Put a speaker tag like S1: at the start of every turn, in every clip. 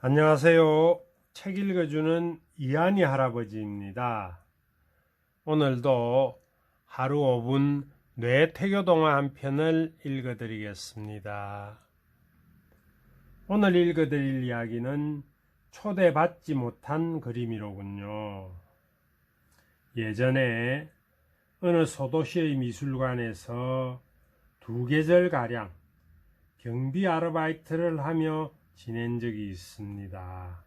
S1: 안녕하세요. 책 읽어주는 이한이 할아버지입니다. 오늘도 하루 5분 뇌태교동화 한 편을 읽어드리겠습니다. 오늘 읽어드릴 이야기는 초대받지 못한 그림이로군요. 예전에 어느 소도시의 미술관에서 2계절가량 경비 아르바이트를 하며 지낸 적이 있습니다.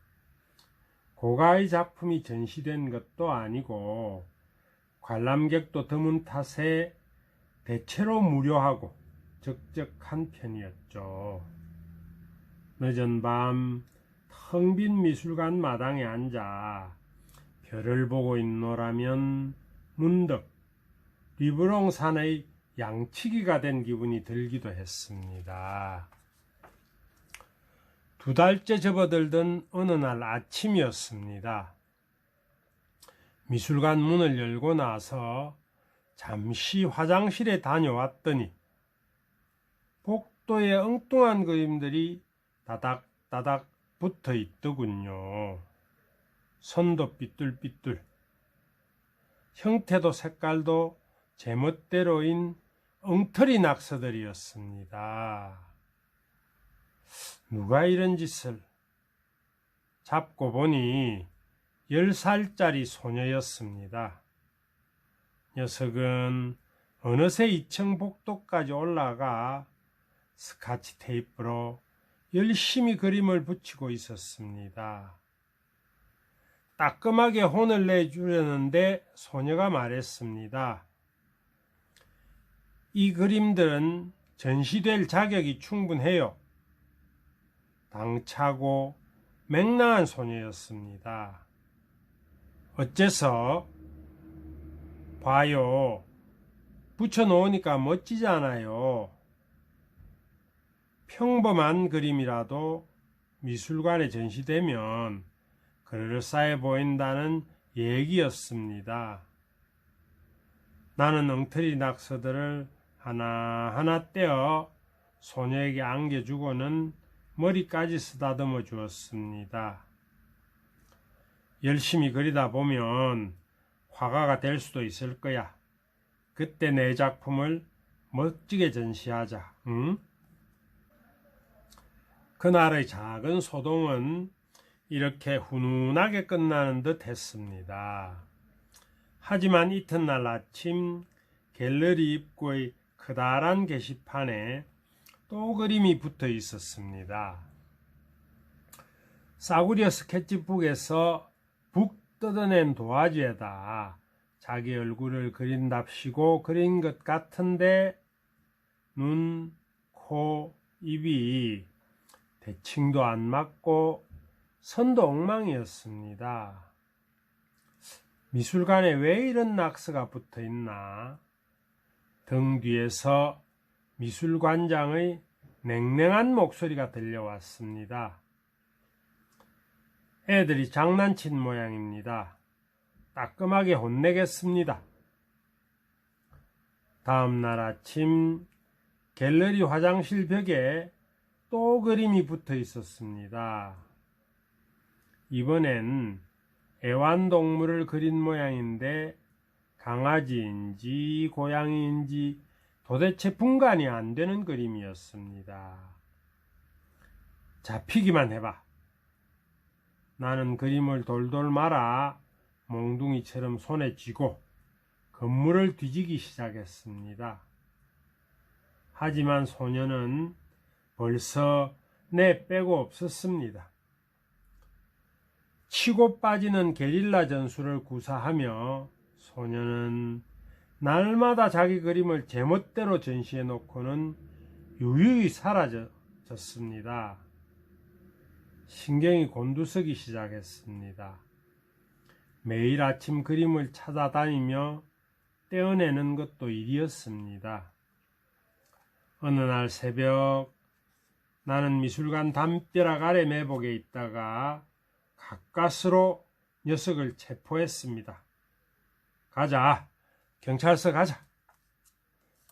S1: 고가의 작품이 전시된 것도 아니고 관람객도 드문 탓에 대체로 무료하고 적적한 편이었죠. 늦은 밤 텅 빈 미술관 마당에 앉아 별을 보고 있노라면 문득 리브롱산의 양치기가 된 기분이 들기도 했습니다. 2달째 접어들던 어느 날 아침이었습니다. 미술관 문을 열고 나서 잠시 화장실에 다녀왔더니 복도에 엉뚱한 그림들이 다닥다닥 붙어 있더군요. 선도 삐뚤삐뚤, 형태도 색깔도 제멋대로인 엉터리 낙서들이었습니다. 누가 이런 짓을? 잡고 보니 10살짜리 소녀였습니다. 녀석은 어느새 2층 복도까지 올라가 스카치 테이프로 열심히 그림을 붙이고 있었습니다. 따끔하게 혼을 내주려는데 소녀가 말했습니다. 이 그림들은 전시될 자격이 충분해요. 당차고 맹랑한 소녀였습니다. 어째서? 봐요. 붙여놓으니까 멋지잖아요. 평범한 그림이라도 미술관에 전시되면 그럴싸해 보인다는 얘기였습니다. 나는 엉터리 낙서들을 하나하나 떼어 소녀에게 안겨주고는 머리까지 쓰다듬어 주었습니다. 열심히 그리다 보면 화가가 될 수도 있을 거야. 그때 내 작품을 멋지게 전시하자. 응? 그날의 작은 소동은 이렇게 훈훈하게 끝나는 듯 했습니다. 하지만 이튿날 아침 갤러리 입구의 커다란 게시판에 또 그림이 붙어 있었습니다. 싸구려 스케치북에서 북 뜯어낸 도화지에다 자기 얼굴을 그린답시고 그린 것 같은데 눈, 코, 입이 대칭도 안 맞고 선도 엉망이었습니다. 미술관에 왜 이런 낙서가 붙어 있나? 등 뒤에서 미술관장의 냉랭한 목소리가 들려왔습니다. 애들이 장난친 모양입니다. 따끔하게 혼내겠습니다. 다음 날 아침 갤러리 화장실 벽에 또 그림이 붙어 있었습니다. 이번엔 애완동물을 그린 모양인데 강아지인지 고양이인지 도대체 분간이 안 되는 그림이었습니다. 잡히기만 해봐. 나는 그림을 돌돌 말아 몽둥이처럼 손에 쥐고 건물을 뒤지기 시작했습니다. 하지만 소녀는 벌써 내 빼고 없었습니다. 치고 빠지는 게릴라 전술을 구사하며 소녀는 날마다 자기 그림을 제멋대로 전시해 놓고는 유유히 사라졌습니다. 신경이 곤두서기 시작했습니다. 매일 아침 그림을 찾아다니며 떼어내는 것도 일이었습니다. 어느 날 새벽 나는 미술관 담벼락 아래 매복에 있다가 가까스로 녀석을 체포했습니다. 가자. 경찰서 가자.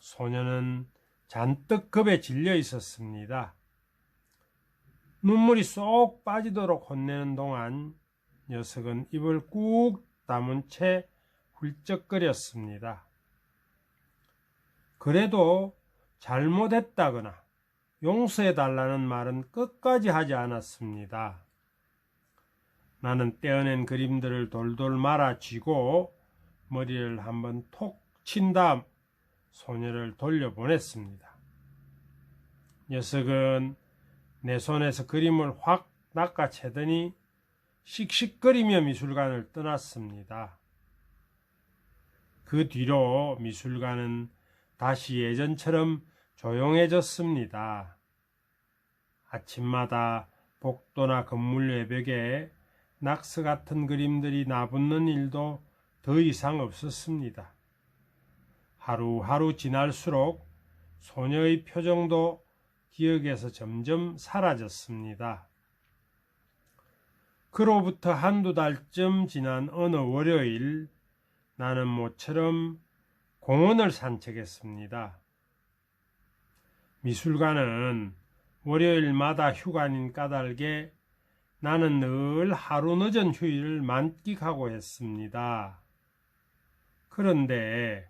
S1: 소녀는 잔뜩 겁에 질려 있었습니다. 눈물이 쏙 빠지도록 혼내는 동안 녀석은 입을 꾹 다문 채 훌쩍거렸습니다. 그래도 잘못했다거나 용서해달라는 말은 끝까지 하지 않았습니다. 나는 떼어낸 그림들을 돌돌 말아 쥐고 머리를 한번 톡 친 다음 소녀를 돌려보냈습니다. 녀석은 내 손에서 그림을 확 낚아채더니 씩씩거리며 미술관을 떠났습니다. 그 뒤로 미술관은 다시 예전처럼 조용해졌습니다. 아침마다 복도나 건물 외벽에 낙서 같은 그림들이 나붙는 일도 더 이상 없었습니다. 하루하루 지날수록 소녀의 표정도 기억에서 점점 사라졌습니다. 그로부터 한두 달쯤 지난 어느 월요일, 나는 모처럼 공원을 산책했습니다. 미술관은 월요일마다 휴관인 까닭에 나는 늘 하루 늦은 휴일을 만끽하고 했습니다. 그런데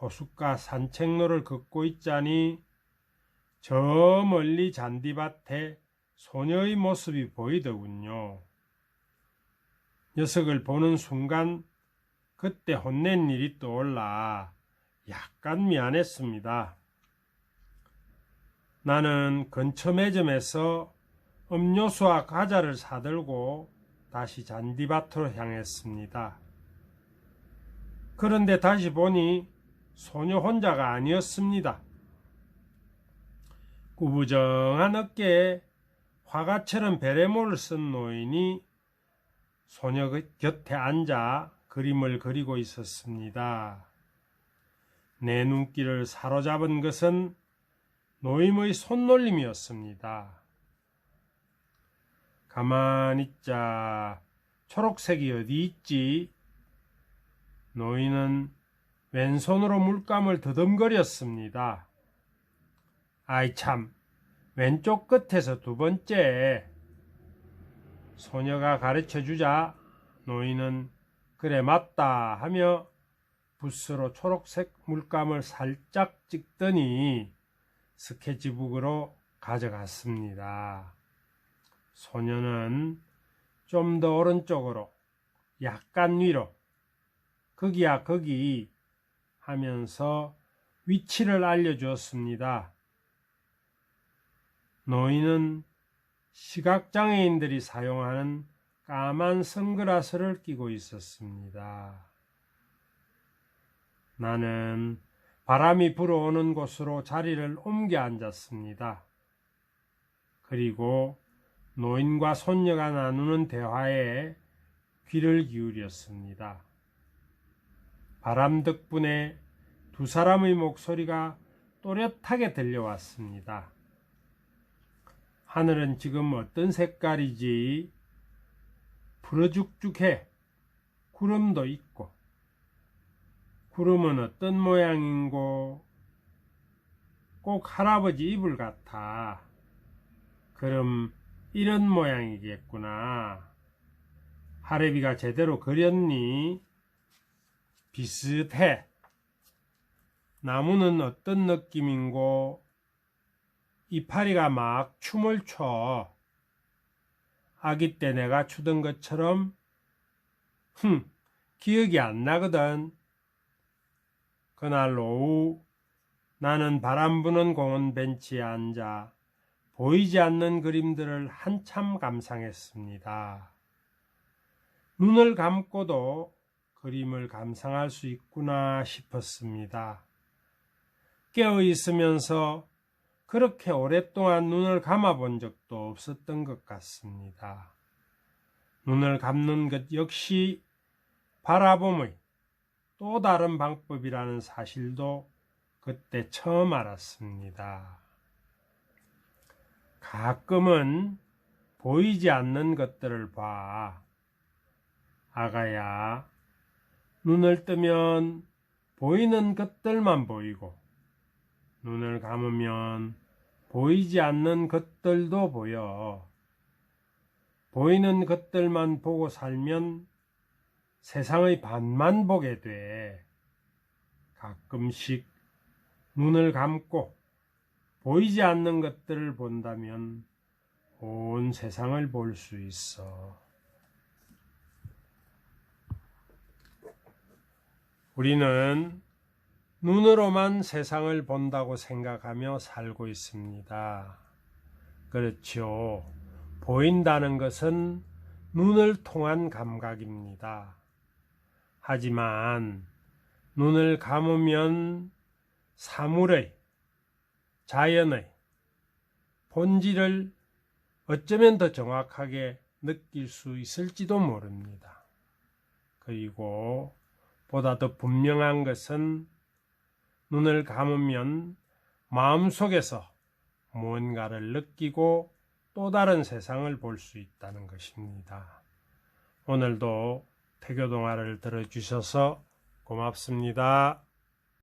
S1: 호숫가 산책로를 걷고 있자니 저 멀리 잔디밭에 소녀의 모습이 보이더군요. 녀석을 보는 순간 그때 혼낸 일이 떠올라 약간 미안했습니다. 나는 근처 매점에서 음료수와 과자를 사들고 다시 잔디밭으로 향했습니다. 그런데 다시 보니 소녀 혼자가 아니었습니다. 구부정한 어깨에 화가처럼 베레모를 쓴 노인이 소녀 곁에 앉아 그림을 그리고 있었습니다. 내 눈길을 사로잡은 것은 노임의 손놀림이었습니다. 가만히 있자. 초록색이 어디 있지? 노인은 왼손으로 물감을 더듬거렸습니다. 아이 참, 왼쪽 끝에서 두 번째. 소녀가 가르쳐주자 노인은 그래 맞다 하며 붓으로 초록색 물감을 살짝 찍더니 스케치북으로 가져갔습니다. 소녀는 좀 더 오른쪽으로, 약간 위로, 거기야 거기 하면서 위치를 알려주었습니다. 노인은 시각장애인들이 사용하는 까만 선글라스를 끼고 있었습니다. 나는 바람이 불어오는 곳으로 자리를 옮겨 앉았습니다. 그리고 노인과 손녀가 나누는 대화에 귀를 기울였습니다. 바람 덕분에 두 사람의 목소리가 또렷하게 들려왔습니다. 하늘은 지금 어떤 색깔이지? 푸르죽죽해. 구름도 있고. 구름은 어떤 모양인고? 꼭 할아버지 이불 같아. 그럼 이런 모양이겠구나. 할애비가 제대로 그렸니? 비슷해. 나무는 어떤 느낌인고? 이파리가 막 춤을 춰. 아기 때 내가 추던 것처럼? 기억이 안 나거든. 그날 오후 나는 바람 부는 공원 벤치에 앉아 보이지 않는 그림들을 한참 감상했습니다. 눈을 감고도 그림을 감상할 수 있구나 싶었습니다. 깨어 있으면서 그렇게 오랫동안 눈을 감아본 적도 없었던 것 같습니다. 눈을 감는 것 역시 바라봄의 또 다른 방법이라는 사실도 그때 처음 알았습니다. 가끔은 보이지 않는 것들을 봐. 아가야, 눈을 뜨면 보이는 것들만 보이고 눈을 감으면 보이지 않는 것들도 보여. 보이는 것들만 보고 살면 세상의 반만 보게 돼. 가끔씩 눈을 감고 보이지 않는 것들을 본다면 온 세상을 볼 수 있어. 우리는 눈으로만 세상을 본다고 생각하며 살고 있습니다. 그렇죠. 보인다는 것은 눈을 통한 감각입니다. 하지만 눈을 감으면 사물의, 자연의 본질을 어쩌면 더 정확하게 느낄 수 있을지도 모릅니다. 그리고 보다 더 분명한 것은 눈을 감으면 마음속에서 무언가를 느끼고 또 다른 세상을 볼 수 있다는 것입니다. 오늘도 태교 동화를 들어주셔서 고맙습니다.